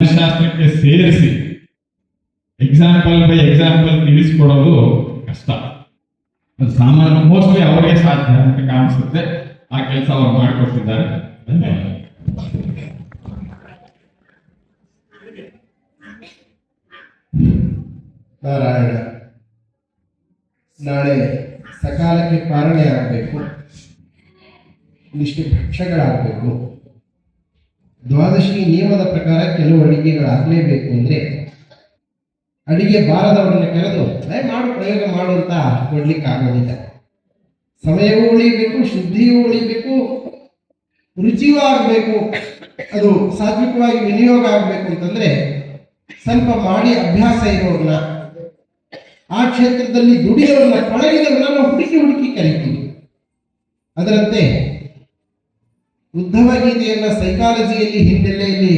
ಶಾಸ್ತ್ರಕ್ಕೆ ಸೇರಿಸಿ example by example ತಿಳಿಸ್ಕೊಡೋದು ಕಷ್ಟ. ಅದು ಸಾಮಾನ್ಯ ಮೋಸ್ಟ್ಲಿ ಅವರಿಗೆ ಸಾಧ್ಯ ಅಂತ ಕಾಣಿಸುತ್ತೆ. ಆ ಕೆಲಸ ಅವರು ಮಾಡಿಕೊಡ್ತಿದ್ದಾರೆ. ಧನ್ಯವಾದ. ನಾರಾಯಣ, ನಾಳೆ ಸಕಾಲಕ್ಕೆ ಪಾರಣೆ ಆಗಬೇಕು, ಇಷ್ಟು ಭಕ್ಷ್ಯಗಳಾಗಬೇಕು. ದ್ವಾದಶಿ ನಿಯಮದ ಪ್ರಕಾರ ಕೆಲವು ಅಡಿಗೆಗಳಾಗಲೇಬೇಕು ಅಂದರೆ ಅಡಿಗೆ ಬಾರದವರನ್ನ ಕರೆದು ಮಾಡು ಪ್ರಯೋಗ ಮಾಡು ಅಂತ ಕೊಡ್ಲಿಕ್ಕೆ ಆಗೋದಿಲ್ಲ. ಸಮಯವೂ ಉಳಿಬೇಕು, ಶುದ್ಧಿಯೂ ಉಳಿಬೇಕು, ರುಚಿಯೂ ಆಗಬೇಕು, ಅದು ಸಾತ್ವಿಕವಾಗಿ ವಿನಿಯೋಗ ಆಗಬೇಕು ಅಂತಂದ್ರೆ ಸ್ವಲ್ಪ ಮಾಡಿ ಅಭ್ಯಾಸ ಇರೋರನ್ನ, ಆ ಕ್ಷೇತ್ರದಲ್ಲಿ ದುಡಿಯೋರನ್ನ, ಪಳಗಿದವರನ್ನ ನಾವು ಹುಡುಕಿ ಕರಿತೀವಿ. ಅದರಂತೆ ಉದ್ಧವ ಗೀತೆಯನ್ನ ಸೈಕಾಲಜಿಯಲ್ಲಿ ಹಿನ್ನೆಲೆಯಲ್ಲಿ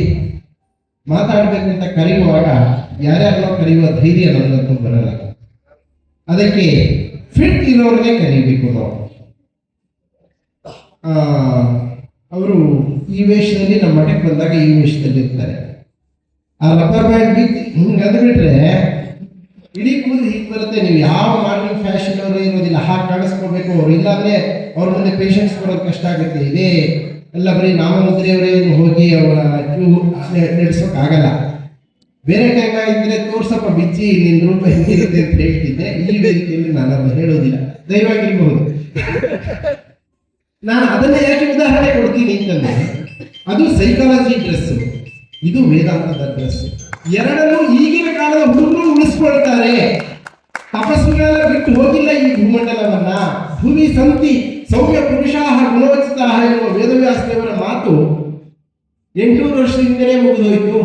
ಮಾತಾಡಬೇಕು ಅಂತ ಕರೆಯುವಾಗ ಯಾರ್ಯಾರನ್ನೋ ಕರೆಯುವ ಧೈರ್ಯ ನನ್ನಂತೂ ಬರಲ್ಲ. ಅದಕ್ಕೆ ಫಿಟ್ ಇರೋರನ್ನೇ ಕರೀಬೇಕು ನಾವು. ಅವರು ಈ ವೇಷದಲ್ಲಿ ನಮ್ಮ ಮಠಕ್ಕೆ ಬಂದಾಗ ಈ ವೇಷದಲ್ಲಿ ಇರ್ತಾರೆ. ಆ ರಬ್ಬರ್ ಬ್ಯಾಂಡ್ ಬಿದ್ದು ಹಿಂಗೆ ಅಂದ್ಬಿಟ್ರೆ ಇಡೀ ಕೂದಲು ಹೀಗೆ ಬರುತ್ತೆ. ನೀವು ಯಾವ ಮಾಡರ್ನ್ ಫ್ಯಾಷನ್ ಅವರು ಇರೋದಿಲ್ಲ, ಹಾಗೆ ಕಾಣಿಸ್ಕೊಳ್ಬೇಕು ಅವರು. ಇಲ್ಲಾಂದ್ರೆ ಅವ್ರ ಮುಂದೆ ಪೇಷನ್ಸ್ ಕೊಡೋದು ಕಷ್ಟ ಆಗುತ್ತೆ. ಇದೇ ಎಲ್ಲ ಬರೀ ನಾಮಮುದ್ರೆಯವರೇನು ಹೋಗಿ ಅವರ ನಡೆಸೋಕ್ಕಾಗಲ್ಲ. ಬೇರೆ ಕೈಗಾಗಿದ್ರೆ ತೋರ್ಸಪ್ಪ ಬಿಚ್ಚಿ ನಿನ್ನ ರೂಪ ಹೆಂಗಿರುತ್ತೆ ಅಂತ ಹೇಳ್ತಿದ್ದೆ. ಈ ವೇದಿಕೆಯಲ್ಲಿ ನಾನು ಅದನ್ನು ಹೇಳೋದಿಲ್ಲ, ದಯವಾಗಿರಬಹುದು. ನಾನು ಅದನ್ನೇ ಯಾಕೆ ಉದಾಹರಣೆ ಕೊಡ್ತೀನಿ ಅಂತಂದ್ರೆ, ಅದು ಸೈಕಾಲಜಿ ಡ್ರೆಸ್, ಇದು ವೇದಾಂತದ ಡ್ರೆಸ್. ಎರಡನ್ನೂ ಈಗಿನ ಕಾಲದ ಹುಡುಗರು ಉಳಿಸ್ಕೊಳ್ತಾರೆ. ತಪಸ್ಸುಗಳೆಲ್ಲ ಬಿಟ್ಟು ಹೋಗಿಲ್ಲ ಈ ಭೂಮಂಡಲವನ್ನ. ಭೂಮಿ ಸಂತಿ ಸೌಮ್ಯ ಪುರುಷಾಹ ಗುಣವಚಿತಾಹ ಎನ್ನುವ ವೇದವ್ಯಾಸದೇವರ ಮಾತು 800 ವರ್ಷದಿಂದಲೇ ಮುಗಿದೋಯ್ತು,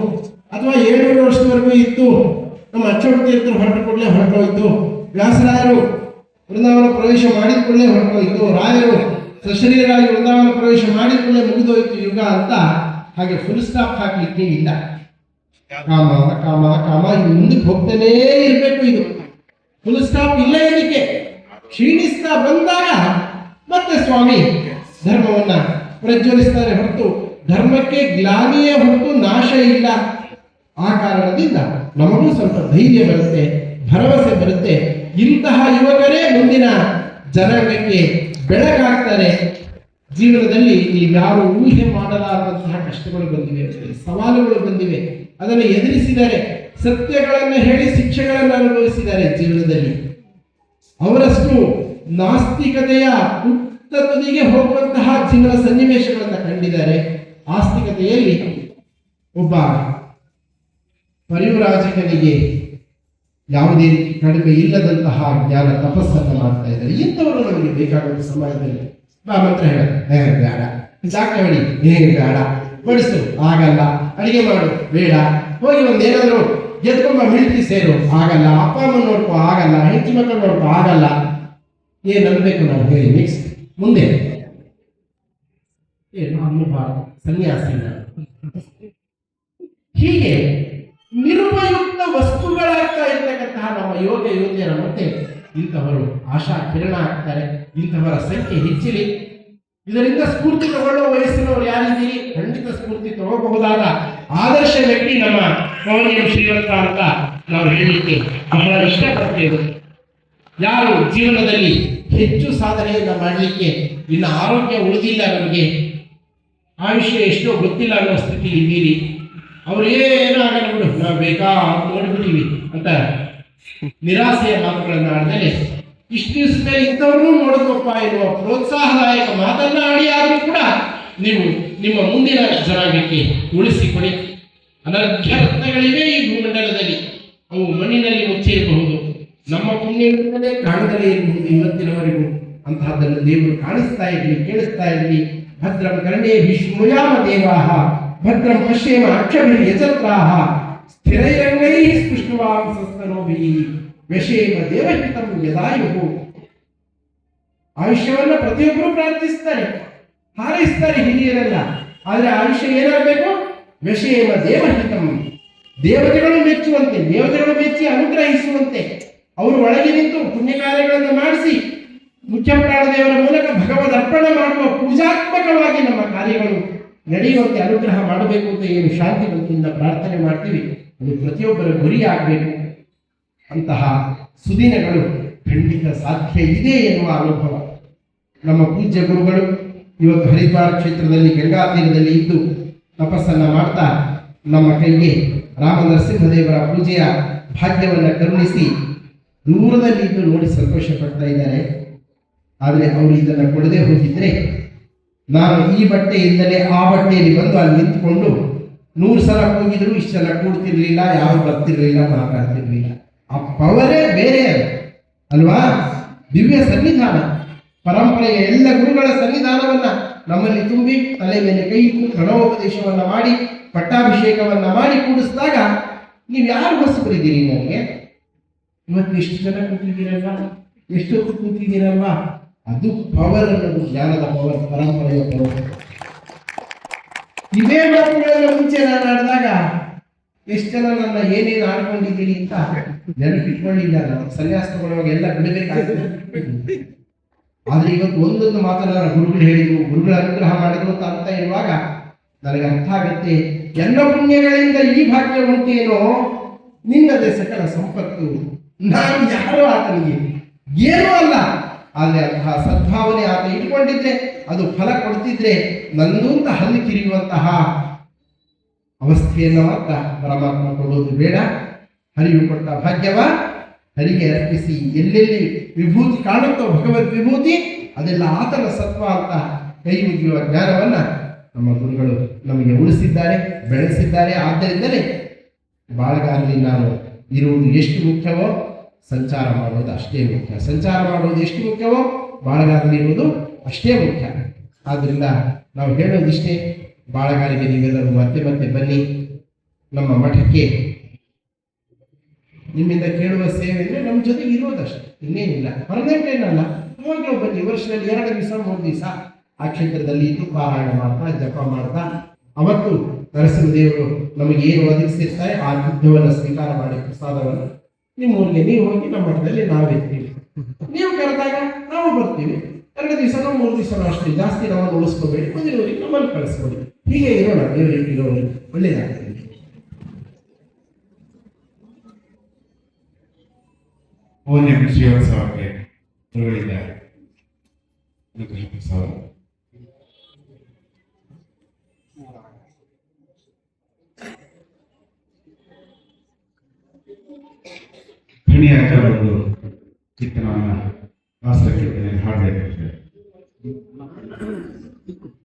ಅಥವಾ 700 ವರ್ಷದವರೆಗೂ ಇತ್ತು. ನಮ್ಮ ಅಚ್ಚೊಟ್ಟಿ ಹತ್ರ ಹೊರಟ ಕೂಡಲೇ ಹೊರಟೋಯ್ತು. ವ್ಯಾಸರಾಯರು ವೃಂದಾವನ ಪ್ರವೇಶ ಮಾಡಿದ ಕೂಡಲೇ ಹೊರಟೋಯ್ತು. ರಾಯರು ಸಶರೀರಾಗಿ ವೃಂದಾವನ ಪ್ರವೇಶ ಮಾಡಿದ ಕೂಡಲೇ ಮುಗಿದೋಯ್ತು ಯುಗ ಅಂತ ಹಾಗೆ ಫುಲ್ ಸ್ಟಾಪ್ ಹಾಕ್ಲಿಕ್ಕೆ ಇಲ್ಲ. ಕಾಮ ಕಾಮ ಕಾಮ ಮುಂದಕ್ಕೆ ಹೋಗ್ತಾನೇ ಇರಬೇಕು. ಇದು ಫುಲ್ ಸ್ಟಾಪ್ ಇಲ್ಲ. ಇದಕ್ಕೆ ಕ್ಷೀಣಿಸ್ತಾ ಬಂದಾಗ ಮತ್ತೆ ಸ್ವಾಮಿ ಧರ್ಮವನ್ನ ಪ್ರಜ್ವಲಿಸ್ತಾರೆ ಹೊರತು ಧರ್ಮಕ್ಕೆ ಗ್ಲಾನಿಯೇ ಹೊರತು ನಾಶ ಇಲ್ಲ. ಆ ಕಾರಣದಿಂದ ನಮಗೂ ಸ್ವಲ್ಪ ಧೈರ್ಯ ಬರುತ್ತೆ, ಭರವಸೆ ಬರುತ್ತೆ. ಇಂತಹ ಯುವಕರೇ ಮುಂದಿನ ಜನಾಂಗಕ್ಕೆ ಬೆಳಕಾಗ್ತಾರೆ. ಜೀವನದಲ್ಲಿ ನೀವ್ಯಾರು ಊಹೆ ಮಾಡಲಾರದಂತಹ ಕಷ್ಟಗಳು ಬಂದಿವೆ, ಸವಾಲುಗಳು ಬಂದಿವೆ. ಅದನ್ನು ಎದುರಿಸಿದ್ದಾರೆ, ಸತ್ಯಗಳನ್ನು ಹೇಳಿ ಶಿಕ್ಷೆಗಳನ್ನು ಅನುಭವಿಸಿದ್ದಾರೆ. ಜೀವನದಲ್ಲಿ ಅವರಷ್ಟು ನಾಸ್ತಿಕತೆಯ ಪುಟ್ಟ ತುದಿಗೆ ಹೋಗುವಂತಹ ಜೀವನ ಸನ್ನಿವೇಶಗಳನ್ನು ಕಂಡಿದ್ದಾರೆ. ಆಸ್ತಿಕತೆಯಲ್ಲಿ ಒಬ್ಬ ಪರಿವ್ರಾಜಕನಿಗೆ ಯಾವುದೇ ರೀತಿ ಕಡಿಮೆ ಇಲ್ಲದಂತಹ ಜ್ಞಾನ ತಪಸ್ಸನ್ನು ಮಾಡ್ತಾ ಇದ್ದಾರೆ. ಇಂಥವರು ನಮಗೆ ಬೇಕಾಗುವ ಸಮಾಜದಲ್ಲಿ ಬಾ ಮಂತ್ರ ಹೇಳ ಬೇಡ, ಜಾಕೆ ಹೊಡಿ ಬೇಡ, ಬಡಿಸು ಆಗಲ್ಲ, ಅಡಿಗೆ ಮಾಡು ಬೇಡ, ಹೋಗಿ ಒಂದೇನಾದ್ರು ಎದ್ಕೊಂಬ ಮಿಲ್ಟ್ರಿ ಸೇರು ಆಗಲ್ಲ, ಅಪ್ಪ ಅಮ್ಮ ನೋಡ್ಕೋ ಆಗಲ್ಲ, ಹೆಂಡತಿ ಮಕ್ಕಳು ನೋಡ್ಕೋ ಆಗಲ್ಲ. ಏನ್ ಅನ್ಬೇಕು ನಾವು ಹೇಳಿ? ನೆಕ್ಸ್ಟ್ ಮುಂದೆ ಏನು ಅನ್ನಬಾರದು, ಸನ್ಯಾಸಿ. ಹೀಗೆ ನಿರುಪಯುಕ್ತ ವಸ್ತುಗಳಾಗ್ತಾ ಇರ್ತಕ್ಕಂತಹ ನಮ್ಮ ಯೋಗ ಯೋಗ್ಯರ ಮತ್ತೆ ಇಂಥವರು ಆಶಾ ಕಿರಣ ಆಗ್ತಾರೆ. ಇಂಥವರ ಸಂಖ್ಯೆ ಹೆಚ್ಚಿಲಿ. ಇದರಿಂದ ಸ್ಫೂರ್ತಿ ತಗೊಳ್ಳುವ ವಯಸ್ಸಿನವರು ಯಾರಿದ್ದೀರಿ? ಖಂಡಿತ ಸ್ಫೂರ್ತಿ ತಗೋಬಹುದಾದ ಆದರ್ಶ ವ್ಯಕ್ತಿ ನಮ್ಮ ಪೌರ್ಣಿಮ ಶ್ರೀಮಂತ ಅಂತ ನಾವು ಹೇಳಲಿಕ್ಕೆ ಬಹಳ ಇಷ್ಟಪಡ್ತೇವೆ. ಯಾರು ಜೀವನದಲ್ಲಿ ಹೆಚ್ಚು ಸಾಧನೆಯನ್ನ ಮಾಡಲಿಕ್ಕೆ ಇನ್ನು ಆರೋಗ್ಯ ಉಳಿದಿಲ್ಲ, ನಮಗೆ ಆಯುಷ್ಯ ಎಷ್ಟೋ ಗೊತ್ತಿಲ್ಲ ಅನ್ನೋ ಸ್ಥಿತಿಲಿ ಇದ್ದೀರಿ, ಅವ್ರು ಏನೂ ಆಗಲ್ಲ ಬಿಡು, ನಾವು ಬೇಕಾದ ನೋಡ್ಬಿಟ್ಟಿವಿ ಅಂತ ನಿರಾಸೆಯ ಮಾತುಗಳನ್ನು ಆಡದಲ್ಲಿ ಇಷ್ಟು ದಿವಸ ಮೇಲೆ ಇಂಥವ್ರನ್ನೂ ನೋಡಬೇಕಪ್ಪ ಎನ್ನುವ ಪ್ರೋತ್ಸಾಹದಾಯಕ ಮಾತನ್ನ ಆಡಿ ಆದರೂ ಕೂಡ ನೀವು ನಿಮ್ಮ ಮುಂದಿನ ಜನಾಂಗಕ್ಕೆ ಉಳಿಸಿಕೊಡಿ. ಅನರ್ಘ್ಯ ರತ್ನಗಳಿವೆ ಈ ಭೂಮಂಡಲದಲ್ಲಿ. ಅವು ಮಣ್ಣಿನಲ್ಲಿ ಮುಚ್ಚಿರಬಹುದು, ನಮ್ಮ ಪುಣ್ಯದಿಂದಲೇ ಕಾಣದಲೇ ಇರಬಹುದು ಇವತ್ತಿನವರೆಗೂ. ಅಂತಹದ್ದನ್ನು ದೇವರು ಕಾಣಿಸ್ತಾ ಇರಲಿ, ಕೇಳಿಸ್ತಾ ಇರಲಿ. ಭದ್ರಂ ಕರ್ಣೇಭಿಃ ಶೃಣುಯಾಮ ದೇವಾಃ, ಭದ್ರಂ ಪಶ್ಯೇಮ ಅಕ್ಷಭಿರ್ ಯಜತ್ರಾಃ, ಸ್ಥಿರೈರಂಗೈಃ ಸ್ಪೃಷ್ಟವಾಂಸಸ್ತನೋಭಿಃ, ವ್ಯಶೇಮ ದೇವಹಿತಂ ಯದಾಯುಃ. ಆಯುಷ್ಯವನ್ನು ಪ್ರತಿಯೊಬ್ಬರು ಪ್ರಾರ್ಥಿಸ್ತಾರೆ, ಹಾರೈಸ್ತಾರೆ ಹಿರಿಯರೆಲ್ಲ. ಆದರೆ ಆಯುಷ್ಯ ಏನಾಗಬೇಕು? ವ್ಯಶೇಮ ದೇವಹಿತಂ, ದೇವತೆಗಳು ಮೆಚ್ಚುವಂತೆ, ದೇವತೆಗಳು ಮೆಚ್ಚಿ ಅನುಗ್ರಹಿಸುವಂತೆ, ಅವರು ಒಳಗೆ ನಿಂತು ಪುಣ್ಯ ಕಾರ್ಯಗಳನ್ನು ಮಾಡಿಸಿ ಮುಖ್ಯ ಪ್ರಾಣದೇವರ ಮೂಲಕ ಭಗವದ್ ಅರ್ಪಣೆ ಮಾಡುವ ಪೂಜಾತ್ಮಕವಾಗಿ ನಮ್ಮ ಕಾರ್ಯಗಳು ನಡೆಯುವಂತೆ ಅನುಗ್ರಹ ಮಾಡಬೇಕು ಅಂತ ಏನು ಶಾಂತಿ ಭಕ್ತಿಯಿಂದ ಪ್ರಾರ್ಥನೆ ಮಾಡ್ತೀವಿ ಅದು ಪ್ರತಿಯೊಬ್ಬರ ಗುರಿ ಆಗಬೇಕು. ಅಂತಹ ಸುದಿನಗಳು ಖಂಡಿತ ಸಾಧ್ಯ ಇದೆ ಎನ್ನುವ ಅನುಭವ ನಮ್ಮ ಪೂಜ್ಯ ಗುರುಗಳು ಇವತ್ತು ಹರಿದ್ವಾರ ಕ್ಷೇತ್ರದಲ್ಲಿ ಗಂಗಾ ತೀರದಲ್ಲಿ ಇದ್ದು ತಪಸ್ಸನ್ನು ಮಾಡ್ತಾ ನಮ್ಮ ಕೈಗೆ ರಾಮ ನರಸಿಂಹದೇವರ ಪೂಜೆಯ ಭಾಗ್ಯವನ್ನು ಕರುಣಿಸಿ ದೂರದಲ್ಲಿ ಇದ್ದು ನೋಡಿ ಸಂತೋಷ ಪಡ್ತಾ ಇದ್ದಾರೆ. ಆದರೆ ಅವರು ಇದನ್ನು ಕೊಡದೆ ಹೋಗಿದ್ರೆ ನಾನು ಈ ಬಟ್ಟೆಯಿಂದಲೇ ಆ ಬಟ್ಟೆಯಲ್ಲಿ ಬಂದು ಅಲ್ಲಿ ನಿಂತ್ಕೊಂಡು 100 ಸಲ ಹೋಗಿದ್ರು ಇಷ್ಟು ಸಲ ಕೂಡ್ತಿರ್ಲಿಲ್ಲ, ಯಾರು ಬರ್ತಿರ್ಲಿಲ್ಲ, ಮಾತಾಡ್ತಿರ್ಲಿಲ್ಲ. ಆ ಪವರೇ ಬೇರೆ ಅಲ್ವಾ? ದಿವ್ಯ ಸನ್ನಿಧಾನ, ಪರಂಪರೆಯ ಎಲ್ಲ ಗುರುಗಳ ಸನ್ನಿಧಾನವನ್ನ ನಮ್ಮಲ್ಲಿ ತುಂಬಿ ತಲೆ ಮೇಲೆ ಕೈ ಇಟ್ಟು ಪ್ರಣವೋಪದೇಶವನ್ನ ಮಾಡಿ ಪಟ್ಟಾಭಿಷೇಕವನ್ನ ಮಾಡಿ ಕೂಡಿಸಿದಾಗ ನೀವು ಯಾರು ಹೊಸಬರಿದ್ದೀರಿ? ನನಗೆ ಇವತ್ತು ಎಷ್ಟು ಜನ ಕೂತಿದ್ದೀರಲ್ವಾ, ಎಷ್ಟೊತ್ತು ಕೂತಿದ್ದೀರಲ್ವಾ? ಅದು ಪವರ್ ಅನ್ನೋದು, ಜ್ಞಾನದ ಪವರ್, ಪರಂಪರೆಯ ಪವರ್. ಇದೇ ಮಾತುಗಳನ್ನು ಮುಂಚೆ ನಾನು ಆಡಿದಾಗ ಎಷ್ಟು ಜನ ನನ್ನ ಏನೇನು ಆಡ್ಕೊಂಡಿದ್ದೀನಿ ಅಂತ ನೆನಪಿಟ್ಕೊಳ್ಳಿಲ್ಲ. ನಾನು ಸನ್ಯಾಸ ತಗೊಳ್ಳುವಾಗ ಎಲ್ಲ ಬಿಡಬೇಕಾಗುತ್ತೆ. ಆದ್ರೆ ಇವತ್ತು ಒಂದೊಂದು ಮಾತನ್ನ ಗುರುಗಳು ಹೇಳಿದ್ರು, ಗುರುಗಳ ಅನುಗ್ರಹ ಮಾಡಿದ್ರು ಅಂತ ಇರುವಾಗ ನನಗೆ ಅರ್ಥ ಆಗುತ್ತೆ. ಎಲ್ಲ ಪುಣ್ಯಗಳಿಂದ ಈ ಭಾಗ್ಯ ಉಂಟೇನೋ, ನಿನ್ನದೇ ಸಕಲ ಸಂಪತ್ತು. ನಾನು ಯಾರೋ ಆತನಿಗೆ ಏನೂ ಅಲ್ಲ. ಆದರೆ ಅಂತಹ ಸದ್ಭಾವನೆ ಆತ ಇಟ್ಕೊಂಡಿದ್ರೆ ಅದು ಫಲ ಕೊಡ್ತಿದ್ರೆ ನಂದು ಅಂತ ಹಲ್ಲು ಕಿರಿಯುವಂತಹ ಅವಸ್ಥೆಯನ್ನು ಮಾತ್ರ ಪರಮಾತ್ಮ ಕೊಡೋದು ಬೇಡ. ಹರಿವು ಕೊಟ್ಟ ಭಾಗ್ಯವ ಹರಿಗೆ ಅರ್ಪಿಸಿ ಎಲ್ಲೆಲ್ಲಿ ವಿಭೂತಿ ಕಾಣುತ್ತೋ ಭಗವದ್ ವಿಭೂತಿ ಅದೆಲ್ಲ ಆತನ ಸತ್ವ ಅಂತ ಕೈ ಮುಗಿಯುವ ಜ್ಞಾನವನ್ನ ನಮ್ಮ ಗುರುಗಳು ನಮಗೆ ಉಳಿಸಿದ್ದಾರೆ, ಬೆಳೆಸಿದ್ದಾರೆ. ಆದ್ದರಿಂದಲೇ ಬಾಳಗಾರಲಿ ನಾನು ಇರುವುದು ಎಷ್ಟು ಮುಖ್ಯವೋ ಸಂಚಾರ ಮಾಡೋದು ಅಷ್ಟೇ ಮುಖ್ಯ. ಸಂಚಾರ ಮಾಡೋದು ಎಷ್ಟು ಮುಖ್ಯವೋ ಬಾಳಗಾರಲಿ ಇರುವುದು ಅಷ್ಟೇ ಮುಖ್ಯ. ಆದ್ದರಿಂದ ನಾವು ಹೇಳೋದಿಷ್ಟೇ, ಬಾಳಗಾರಿಗೆ ನೀವೆಲ್ಲರೂ ಮತ್ತೆ ಮತ್ತೆ ಬನ್ನಿ. ನಮ್ಮ ಮಠಕ್ಕೆ ನಿಮ್ಮಿಂದ ಕೇಳುವ ಸೇವೆ ಅಂದರೆ ನಮ್ಮ ಜೊತೆಗೆ ಇರೋದಷ್ಟೇ, ಇನ್ನೇನಿಲ್ಲ. ಪರ್ಮನೆಂಟ್ ಏನಲ್ಲ, ಯಾವಾಗಲೂ ಬನ್ನಿ. ವರ್ಷದಲ್ಲಿ 2 ದಿವಸ 3 ದಿವಸ ಆ ಕ್ಷೇತ್ರದಲ್ಲಿ ಇದ್ದು ಪಾರಾಯಣ ಮಾಡ್ತಾ ಜಪ ಮಾಡ್ತಾ ಅವತ್ತು ನರಸಿಂಹದೇವರು ನಮಗೆ ಏನು ಒದಗಿಸಿರ್ತಾರೆ ಆ ಯುದ್ಧವನ್ನು ಸ್ವೀಕಾರ ಮಾಡಿ ಪ್ರಸಾದವನ್ನು ನಿಮ್ಮೂರಿಗೆ ನೀವು ಹೋಗಿ ನಮ್ಮ ಮಠದಲ್ಲಿ ನಾವು ಇರ್ತೀವಿ. ನೀವು ಕರೆದಾಗ ನಾವು ಬರ್ತೀವಿ. 2 ದಿವಸನೋ 3 ದಿವಸನೋ ಅಷ್ಟೇ, ಜಾಸ್ತಿ ನಮ್ಮನ್ನು ಉಳಿಸ್ಕೋಬೇಡಿ, ಮುಂದಿನವರಿಗೆ ನಮ್ಮನ್ನು ಕಳಿಸ್ಕೊಡಿ. ಹೀಗೆ ಇರೋಣ, ದೇವರಿಗೆ ಇರೋರು ಒಳ್ಳೆಯದಾಗ್ತದೆ. ಪೂರ್ಣ ಶ್ರೀವತ್ಸವಕ್ಕೆ ಗುರುಗಳಿದ್ದಾರೆ. ಕಣಿಯಾಟ ಒಂದು